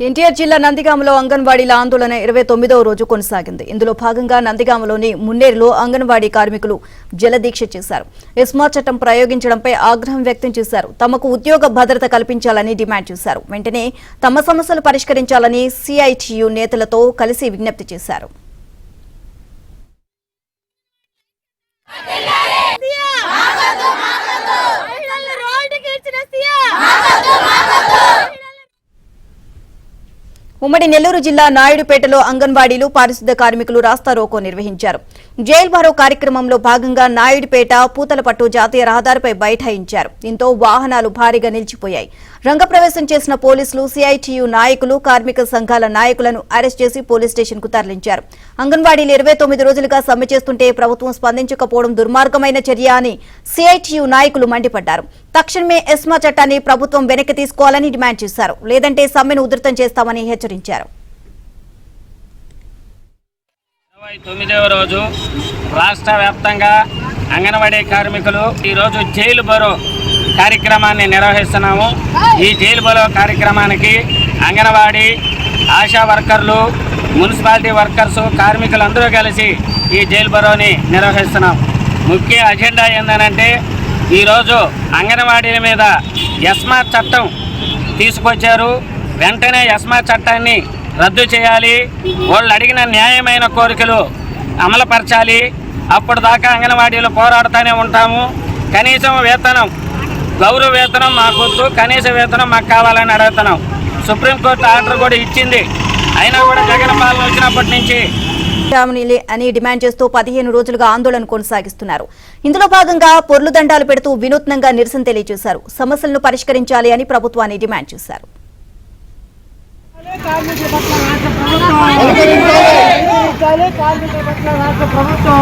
ఎన్టీఆర్ జిల్లా నందిగామలో అంగన్వాడీల ఆందోళన 29వ రోజు కొనసాగింది. ఇందులో భాగంగా నందిగామలోని మున్నేరులో అంగన్వాడీ కార్మికులు జలదీక్ష చేశారు. ఎస్మా చట్టం ప్రయోగించడంపై ఆగ్రహం వ్యక్తం చేశారు. తమకు ఉద్యోగ భద్రత కల్పించాలని డిమాండ్ చేశారు. వెంటనే తమ సమస్యలు పరిష్కరించాలని సిఐటియు నేతలతో కలిసి విజ్ఞప్తి చేశారు. ఉమ్మడి నెల్లూరు జిల్లా నాయుడుపేటలో అంగన్వాడీలు పారిశుద్ధ్య కార్మికులు రాస్తారోకో నిర్వహించారు. జైల్ భరో కార్యక్రమంలో భాగంగా నాయుడుపేట పూతలపట్టు జాతీయ రహదారిపై బైఠాయించారు. దీంతో వాహనాలు భారీగా నిలిచిపోయాయి. రంగప్రవేశం చేసిన పోలీసులు సిఐటియు నాయకులు కార్మిక సంఘాల నాయకులను అరెస్ట్ చేసి పోలీస్ స్టేషన్ కు తరలించారు. అంగన్వాడీలు 29 రోజులుగా సమ్మె చేస్తుంటే ప్రభుత్వం స్పందించకపోవడం దుర్మార్గమైన చర్య అని సిఐటియు నాయకులు మండిపడ్డారు. తక్షణమే ఎస్మా చట్టాన్ని ప్రభుత్వం వెనక్కి తీసుకోవాలని డిమాండ్ చేశారు. లేదంటే సమ్మెను ఉధృతం చేస్తామని హెచ్చరించారు. 29వ రోజు రాష్ట్ర వ్యాప్తంగా అంగన్వాడీ కార్మికులు ఈరోజు జైలు బరో కార్యక్రమాన్ని నిర్వహిస్తున్నాము. ఈ జైలు బరో కార్యక్రమానికి అంగన్వాడీ ఆశా వర్కర్లు, మున్సిపాలిటీ వర్కర్స్, కార్మికులందరూ కలిసి ఈ జైలు బరోని నిర్వహిస్తున్నాం. ముఖ్య అజెండా ఏంటంటే ఈరోజు అంగన్వాడీల మీద ఎస్మా చట్టం తీసుకొచ్చారు. వెంటనే ఎస్మా చట్టాన్ని రద్దు చేయాలి. వాళ్ళు అడిగిన న్యాయమైన కోరికలు అమలుపరచాలి. అప్పటిదాకా అంగన్వాడీలు పోరాడుతూనే ఉంటాము. కనీసం వేతనం, గౌరవ వేతనం మాకొద్దు, కనీస వేతనం మాకు కావాలని అడుగుతున్నాం. సుప్రీంకోర్టు ఆర్డర్ కూడా ఇచ్చింది. అయినా కూడా జగన్ పాలన వచ్చినప్పటి నుంచి అని డిమాండ్ చేస్తూ 15 రోజులుగా ఆందోళన కొనసాగిస్తున్నారు. ఇందులో భాగంగా పొర్లు దండాలు పెడుతూ వినూత్నంగా నిరసన తెలియజేశారు. సమస్యలను పరిష్కరించాలి అని ప్రభుత్వాన్ని డిమాండ్ చేశారు. కార్మికుల పట్ల రాష్ట్ర ప్రభుత్వం